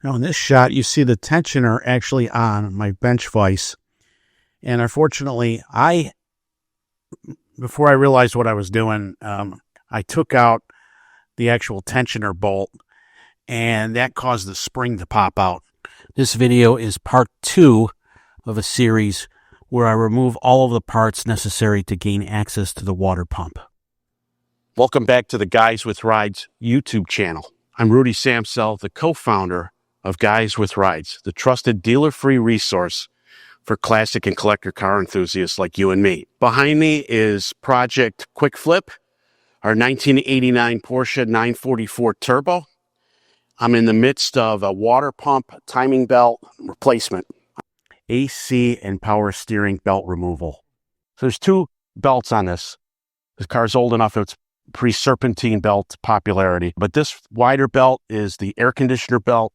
Now in this shot, you see the tensioner actually on my bench vise. And unfortunately, before I realized what I was doing, I took out the actual tensioner bolt, and that caused the spring to pop out. This video is part 2 of a series where I remove all of the parts necessary to gain access to the water pump. Welcome back to the Guys with Rides YouTube channel. I'm Rudy Samsel, the co-founder of Guys with Rides, the trusted dealer-free resource for classic and collector car enthusiasts like you and me. Behind me is Project Quick Flip, our 1989 Porsche 944 Turbo. I'm in the midst of a water pump timing belt replacement, AC and power steering belt removal. So there's 2 belts on this. The car's old enough, it's pre-serpentine belt popularity. But this wider belt is the air conditioner belt,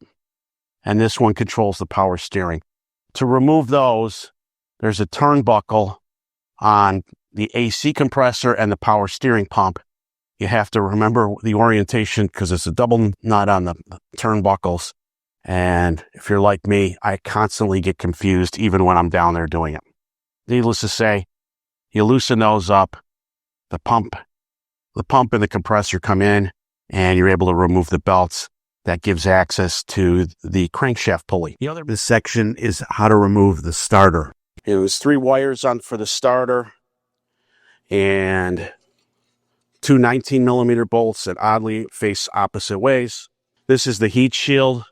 and this one controls the power steering. To remove those, there's a turnbuckle on the AC compressor and the power steering pump. You have to remember the orientation because it's a double nut on the turnbuckles. And if you're like me, I constantly get confused even when I'm down there doing it. Needless to say, you loosen those up, the pump and the compressor come in, and you're able to remove the belts. That gives access to the crankshaft pulley. This section is how to remove the starter. It was 3 wires on for the starter and 2 19-millimeter bolts that oddly face opposite ways. This is the heat shield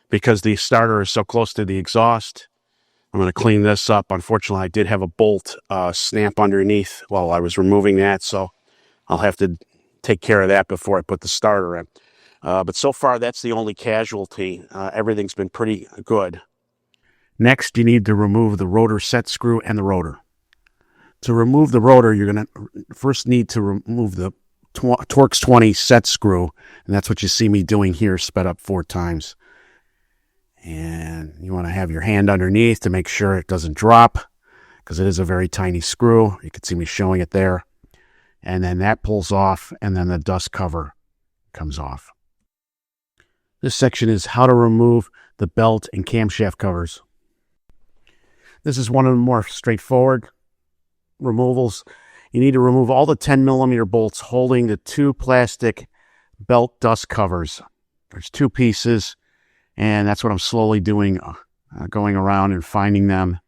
because the starter is so close to the exhaust. I'm going to clean this up. Unfortunately, I did have a bolt snap underneath while I was removing that, so I'll have to take care of that before I put the starter in. But so far, that's the only casualty. Everything's been pretty good. Next, you need to remove the rotor set screw and the rotor. To remove the rotor, you're going to first need to remove the Torx 20 set screw, and that's what you see me doing here, sped up 4 times. And you want to have your hand underneath to make sure it doesn't drop, because it is a very tiny screw. You can see me showing it there. And then that pulls off, and then the dust cover comes off. This section is how to remove the belt and camshaft covers. This is one of the more straightforward removals. You need to remove all the 10-millimeter bolts holding the 2 plastic belt dust covers. There's 2 pieces, and that's what I'm slowly doing, going around and finding them.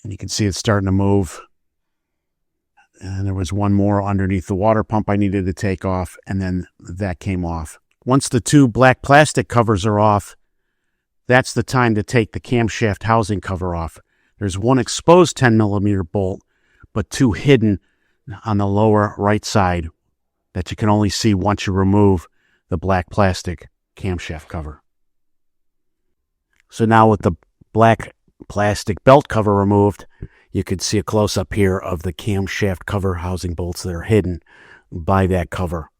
And you can see it's starting to move. And there was 1 more underneath the water pump I needed to take off, and then that came off. Once the 2 black plastic covers are off, that's the time to take the camshaft housing cover off. There's 1 exposed 10-millimeter bolt, but 2 hidden on the lower right side that you can only see once you remove the black plastic camshaft cover. So now with the black plastic belt cover removed, you can see a close-up here of the camshaft cover housing bolts that are hidden by that cover.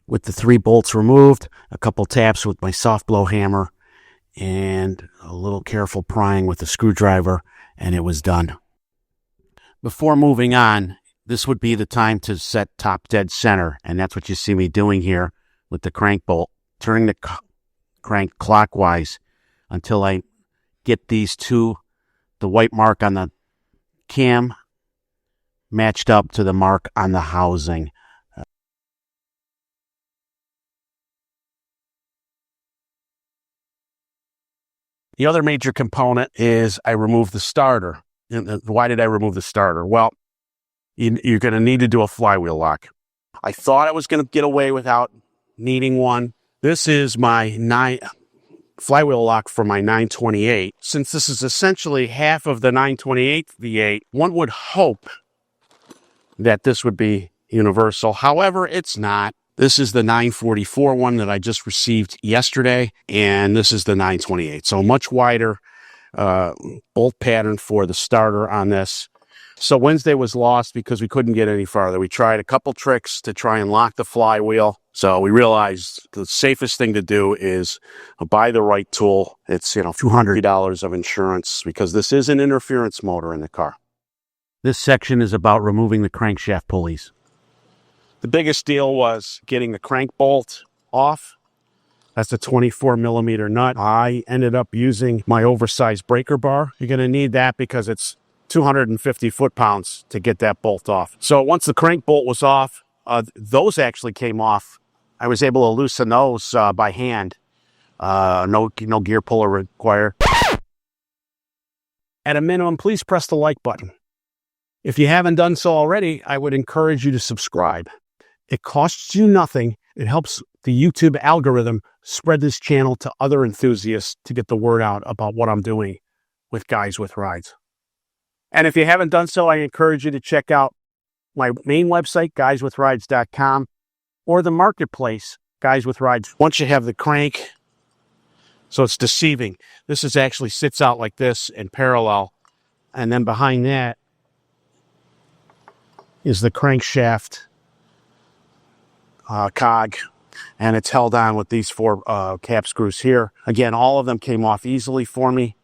With the 3 bolts removed, a couple taps with my soft blow hammer, and a little careful prying with a screwdriver, and it was done. Before moving on, this would be the time to set top dead center, and that's what you see me doing here with the crank bolt, turning the crank clockwise until I get these 2, the white mark on the cam matched up to the mark on the housing. The other major component is I removed the starter. And why did I remove the starter? Well, you're going to need to do a flywheel lock. I thought I was going to get away without needing one. This is my flywheel lock for my 928. Since this is essentially half of the 928 V8, one would hope that this would be universal. However, it's not. This is the 944 one that I just received yesterday, and this is the 928. So much wider bolt pattern for the starter on this. So Wednesday was lost because we couldn't get any farther. We tried a couple tricks to try and lock the flywheel. So we realized the safest thing to do is buy the right tool. It's, $200 of insurance because this is an interference motor in the car. This section is about removing the crankshaft pulleys. The biggest deal was getting the crank bolt off. That's a 24 millimeter nut. I ended up using my oversized breaker bar. You're going to need that because it's 250 foot-pounds to get that bolt off. So once the crank bolt was off, those actually came off. I was able to loosen those by hand. No gear puller required. At a minimum, please press the like button. If you haven't done so already, I would encourage you to subscribe. It costs you nothing. It helps the YouTube algorithm spread this channel to other enthusiasts to get the word out about what I'm doing with Guys with Rides. And if you haven't done so, I encourage you to check out my main website, guyswithrides.com, or the marketplace, Guys with Rides. Once you have the crank, so it's deceiving. This is actually sits out like this in parallel. And then behind that is the crankshaft cog. And it's held on with these 4 cap screws here. Again, all of them came off easily for me.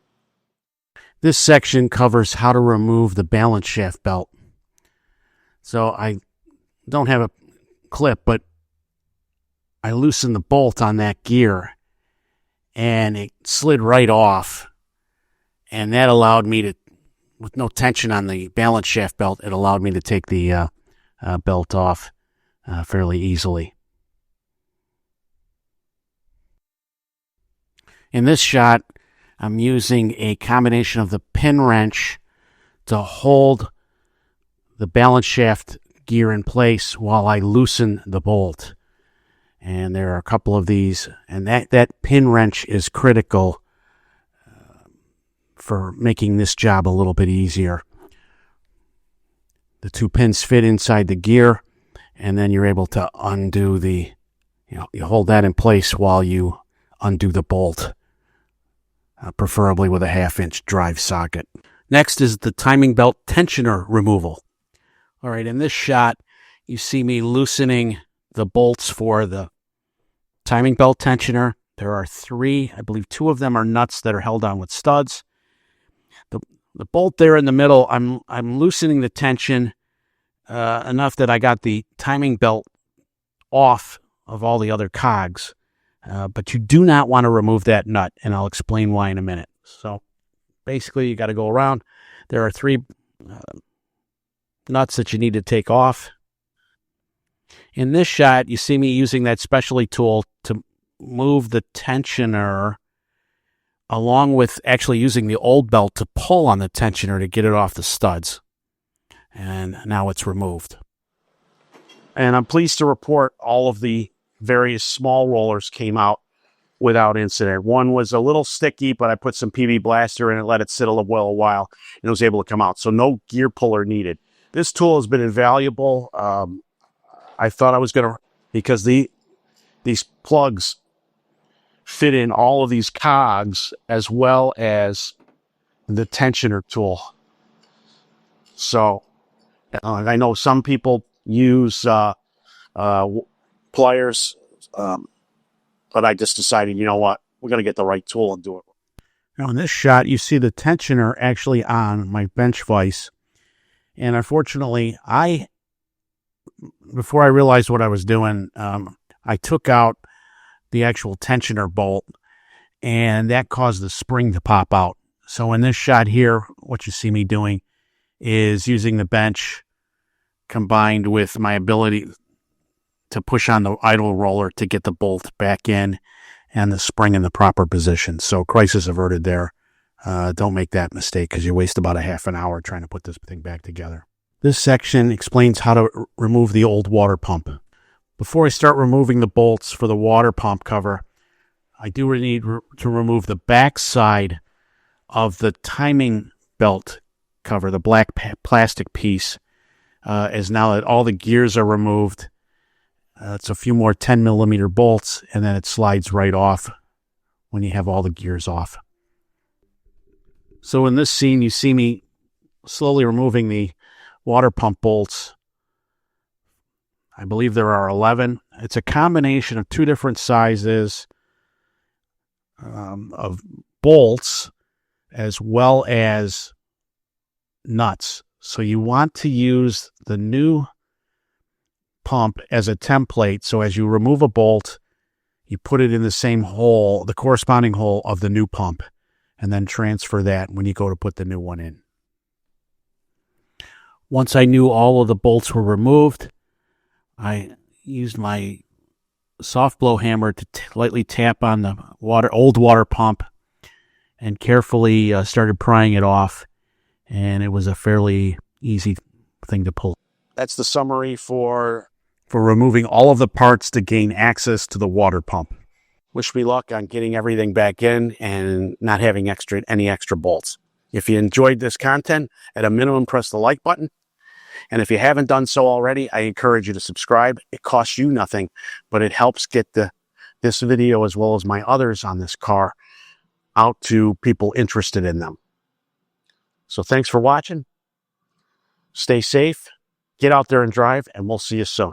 This section covers how to remove the balance shaft belt. So I don't have a clip, but I loosened the bolt on that gear and it slid right off. And that allowed me to, with no tension on the balance shaft belt, it allowed me to take the belt off fairly easily. In this shot, I'm using a combination of the pin wrench to hold the balance shaft gear in place while I loosen the bolt. And there are a couple of these, and that pin wrench is critical for making this job a little bit easier. The 2 pins fit inside the gear, and then you're able to undo the, you hold that in place while you undo the bolt. Preferably with a 1/2-inch drive socket. Next is the timing belt tensioner removal. All right, in this shot, you see me loosening the bolts for the timing belt tensioner. There are 3, I believe 2 of them are nuts that are held on with studs. The bolt there in the middle, I'm loosening the tension enough that I got the timing belt off of all the other cogs. But you do not want to remove that nut, and I'll explain why in a minute. So basically, you got to go around. There are 3 nuts that you need to take off. In this shot, you see me using that specialty tool to move the tensioner along with actually using the old belt to pull on the tensioner to get it off the studs. And now it's removed. And I'm pleased to report all of the various small rollers came out without incident. One was a little sticky, but I put some PB Blaster in and let it sit a while, and it was able to come out. So no gear puller needed. This tool has been invaluable. I thought I was going to, because these plugs fit in all of these cogs as well as the tensioner tool. So I know some people use pliers, but I just decided, you know what, we're going to get the right tool and do it. Now in this shot, you see the tensioner actually on my bench vise. And unfortunately, before I realized what I was doing, I took out the actual tensioner bolt, and that caused the spring to pop out. So in this shot here, what you see me doing is using the bench combined with my ability to push on the idle roller to get the bolt back in and the spring in the proper position. So crisis averted there. Don't make that mistake because you waste about a half an hour trying to put this thing back together. This section explains how to remove the old water pump. Before I start removing the bolts for the water pump cover, I do need to remove the back side of the timing belt cover, the black plastic piece, as now that all the gears are removed. It's a few more 10 millimeter bolts, and then it slides right off when you have all the gears off. So in this scene, you see me slowly removing the water pump bolts. I believe there are 11. It's a combination of 2 different sizes of bolts as well as nuts. So you want to use the new pump as a template. So as you remove a bolt, you put it in the same hole, the corresponding hole of the new pump, and then transfer that when you go to put the new one in. Once I knew all of the bolts were removed, I used my soft blow hammer to lightly tap on the old water pump and carefully started prying it off, and it was a fairly easy thing to pull. That's the summary for removing all of the parts to gain access to the water pump. Wish me luck on getting everything back in and not having any extra bolts. If you enjoyed this content, at a minimum, press the like button. And if you haven't done so already, I encourage you to subscribe. It costs you nothing, but it helps get this video, as well as my others on this car, out to people interested in them. So thanks for watching. Stay safe, get out there and drive, and we'll see you soon.